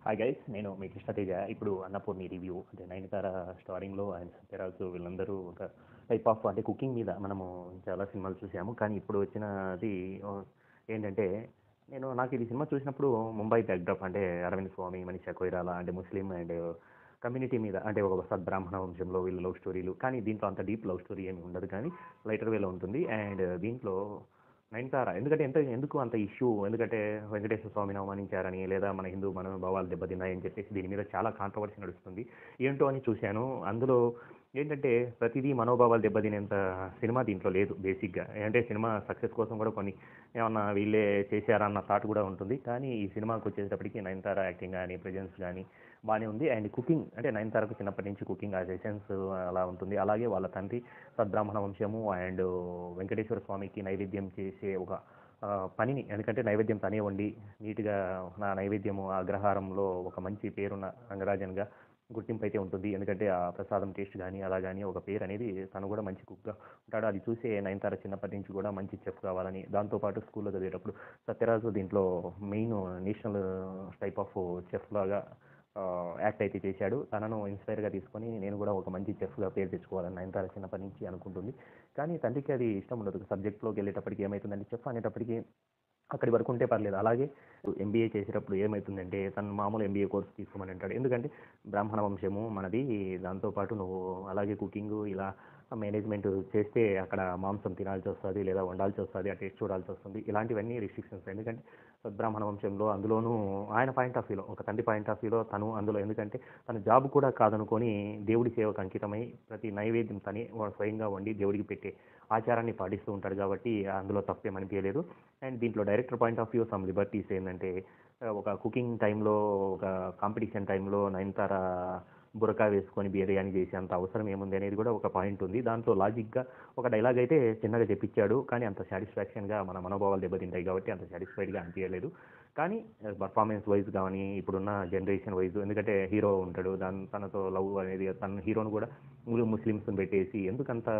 Hi guys, నేను మీ కృష్ణతేజ. ఇప్పుడు Annapurni review అంటే నయనతార స్టారింగ్లో అండ్ సత్యరాజు వీళ్ళందరూ ఒక టైప్ ఆఫ్ అంటే కుకింగ్ మీద మనము చాలా సినిమాలు చూసాము. కానీ ఇప్పుడు వచ్చినది ఏంటంటే నాకు ఇది సినిమా చూసినప్పుడు ముంబై బ్యాక్డ్రాప్ అంటే అరవింద్ స్వామి, మనీషా కొయిరాలా అంటే ముస్లిం అండ్ కమ్యూనిటీ మీద అంటే ఒక సద్బ్రాహ్మణ వంశంలో వీళ్ళు లవ్ స్టోరీలు. కానీ దీంట్లో అంత డీప్ లవ్ స్టోరీ ఏమి ఉండదు, కానీ లైటర్ వేలో ఉంటుంది. అండ్ దీంట్లో నయనతార ఎందుకు అంత ఇష్యూ, ఎందుకంటే వెంకటేశ్వర స్వామిని అవమానించారని, లేదా మన హిందూ మనోభావాలు దెబ్బతిన్నాయని చెప్పేసి దీని మీద చాలా కాంట్రవర్సీ నడుస్తుంది. ఏంటో అని చూశాను. అందులో ఏంటంటే ప్రతిదీ మనోభావాలు దెబ్బతినేంత సినిమా దీంట్లో లేదు బేసిక్గా. అంటే సినిమా సక్సెస్ కోసం కూడా కొన్ని ఏమన్నా వీళ్ళే చేశారా అన్న థాట్ కూడా ఉంటుంది. కానీ ఈ సినిమాకి వచ్చేటప్పటికి నయనతార యాక్టింగ్ కానీ ప్రెజెన్స్ కానీ బాగానే ఉంది. అండ్ కుకింగ్ అంటే నయనతారకు చిన్నప్పటి నుంచి కుకింగ్ ఆ సెషన్స్ అలా ఉంటుంది. అలాగే వాళ్ళ తండ్రి సద్బ్రాహ్మణ వంశము అండ్ వెంకటేశ్వర స్వామికి నైవేద్యం చేసే ఒక పనిని, ఎందుకంటే నైవేద్యం తనే వండి నీట్గా నా నైవేద్యము ఆ అగ్రహారంలో ఒక మంచి పేరున్న రంగరాజన్గా గుర్తింపు అయితే ఉంటుంది. ఎందుకంటే ఆ ప్రసాదం టేస్ట్ కానీ అలా కానీ ఒక పేరు అనేది తను కూడా మంచి కుక్గా ఉంటాడు. అది చూసే నయనతార చిన్నప్పటి నుంచి కూడా మంచి చెఫ్ కావాలని, దాంతోపాటు స్కూల్లో చదివేటప్పుడు సత్యరాజు దీంట్లో main national type of chef లాగా యాక్ట్ అయితే చేశాడు. తనను ఇన్స్పైర్గా తీసుకొని నేను కూడా ఒక మంచి చెఫ్గా పేరు తెచ్చుకోవాలని నయనతార చిన్నప్పటి నుంచి అనుకుంటుంది. కానీ తండ్రికి అది ఇష్టం ఉండదు. సబ్జెక్ట్లోకి వెళ్ళేటప్పటికి ఏమవుతుందంటే చెఫ్ అనేటప్పటికి అక్కడి వరకు ఉంటే పర్లేదు. అలాగే ఎంబీఏ చేసేటప్పుడు ఏమవుతుందంటే తను మామూలు ఎంబీఏ కోర్స్ తీసుకోమని అంటాడు. ఎందుకంటే బ్రాహ్మణ వంశము మనది, దాంతోపాటు నువ్వు అలాగే కుకింగ్ ఇలా మేనేజ్మెంట్ చేస్తే అక్కడ మాంసం తినాల్సి వస్తుంది, లేదా వండాల్సి వస్తుంది, ఆ టేస్ట్ చూడాల్సి వస్తుంది. ఇలాంటివన్నీ రిస్ట్రిక్షన్స్. ఎందుకంటే సద్బ్రాహ్మణ వంశంలో అందులోనూ ఆయన పాయింట్ ఆఫ్ వ్యూలో, ఒక తండ్రి పాయింట్ ఆఫ్ వ్యూలో తను అందులో, ఎందుకంటే తన జాబ్ కూడా కాదనుకొని దేవుడి సేవకు అంకితమై ప్రతి నైవేద్యం తనే స్వయంగా వండి దేవుడికి పెట్టే ఆచారాన్ని పాటిస్తూ ఉంటాడు. కాబట్టి అందులో తప్పేమనిపించలేదు. అండ్ దీంట్లో director point of view some liberties ఏంటంటే ఒక కుకింగ్ టైంలో, ఒక కాంపిటీషన్ టైంలో నయనతార బురకా వేసుకొని బిర్యానీ చేసే అంత అవసరం ఏముంది అనేది కూడా ఒక పాయింట్ ఉంది. దాంట్లో లాజిక్గా ఒక డైలాగ్ అయితే చిన్నగా చెప్పించాడు, కానీ అంత సాటిస్ఫాక్షన్గా మన మనోభావాలు దెబ్బతింటాయి కాబట్టి అంత సాటిస్ఫైడ్గా అనిపించలేదు. కానీ పర్ఫార్మెన్స్ వైజ్ కానీ ఇప్పుడున్న జనరేషన్ వైజ్, ఎందుకంటే హీరో ఉంటాడు, తనతో లవ్ అనేది తన హీరోను కూడా ముస్లిమ్స్ని పెట్టేసి ఎందుకంత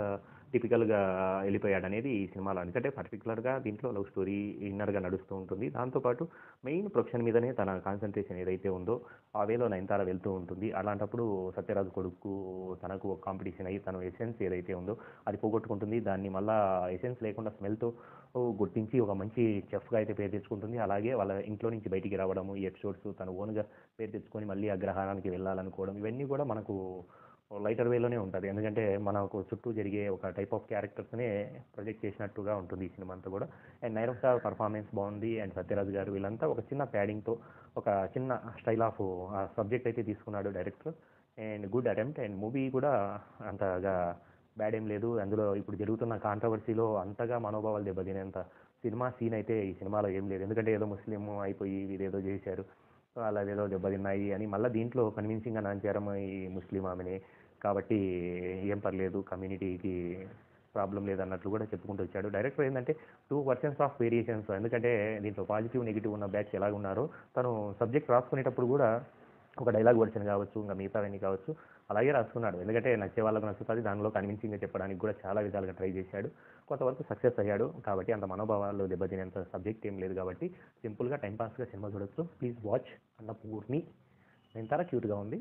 టిపికల్గా వెళ్ళిపోయాడు అనేది ఈ సినిమాలో. ఎందుకంటే పర్టికులర్గా దీంట్లో లవ్ స్టోరీ ఇన్నర్గా నడుస్తూ ఉంటుంది. దాంతోపాటు మెయిన్ ప్రొఫెషన్ మీదనే తన కాన్సన్ట్రేషన్ ఏదైతే ఉందో ఆ వేలో నయనతార వెళ్తూ ఉంటుంది. అలాంటప్పుడు సత్యరాజు కొడుకు తనకు ఒక కాంపిటీషన్ అయ్యి తన ఎసెన్స్ ఏదైతే ఉందో అది పోగొట్టుకుంటుంది. దాన్ని మళ్ళీ ఎసెన్స్ లేకుండా స్మెల్తో గుర్తించి ఒక మంచి చెఫ్గా అయితే పేరు తెచ్చుకుంటుంది. అలాగే వాళ్ళ ఇంట్లో నుంచి బయటికి రావడము, ఈ ఎపిసోడ్స్ తన ఓన్గా పేరు తెచ్చుకొని మళ్ళీ అగ్రహారానికి వెళ్ళాలనుకోవడం, ఇవన్నీ కూడా మనకు లైటర్ వేలోనే ఉంటుంది. ఎందుకంటే మనకు చుట్టూ జరిగే ఒక టైప్ ఆఫ్ క్యారెక్టర్స్నే ప్రొజెక్ట్ చేసినట్టుగా ఉంటుంది ఈ సినిమా అంతా కూడా. అండ్ నైరఫ్ పర్ఫార్మెన్స్ బాగుంది. అండ్ సత్యరాజ్ గారు వీళ్ళంతా ఒక చిన్న ప్యాడింగ్తో ఒక చిన్న స్టైల్ ఆఫ్ సబ్జెక్ట్ అయితే తీసుకున్నాడు director. And good attempt. And movie కూడా అంతగా బ్యాడ్ ఏం లేదు. అందులో ఇప్పుడు జరుగుతున్న కాంట్రవర్సీలో అంతగా మనోభావాలు దెబ్బతినేంత సినిమా సీన్ అయితే ఈ సినిమాలో ఏం లేదు. ఎందుకంటే ఏదో ముస్లిం అయిపోయి వీరేదో చేశారు, అలా ఏదో దెబ్బతిన్నాయి అని మళ్ళీ దీంట్లో కన్విన్సింగ్గా నాంచారం ఈ ముస్లిం ఆమెనే కాబట్టి ఏం పర్లేదు, కమ్యూనిటీకి ప్రాబ్లం లేదన్నట్లు కూడా చెప్పుకుంటూ వచ్చాడు. డైరెక్టర్ ఏంటంటే 2 వర్షన్స్ ఆఫ్ వేరియేషన్స్. ఎందుకంటే దీంట్లో పాజిటివ్ నెగిటివ్ ఉన్న బ్యాచ్ ఎలాగ ఉన్నారో తను సబ్జెక్ట్ రాసుకునేటప్పుడు కూడా ఒక డైలాగ్ వర్షన్ కావచ్చు, ఇంకా మిగతావన్నీ కావచ్చు అలాగే రాసుకున్నాడు. ఎందుకంటే నచ్చే వాళ్ళకు నచ్చుతుంది, దానిలో కన్విన్సింగ్గా చెప్పడానికి కూడా చాలా విధాలుగా ట్రై చేశాడు. కొంతవరకు సక్సెస్ అయ్యాడు. కాబట్టి అంత మనోభావాలు దెబ్బతినేంత సబ్జెక్ట్ ఏం లేదు, కాబట్టి సింపుల్గా టైంపాస్గా సినిమా చూడొచ్చు. Please watch Annapoorani. నయనతార క్యూట్గా ఉంది.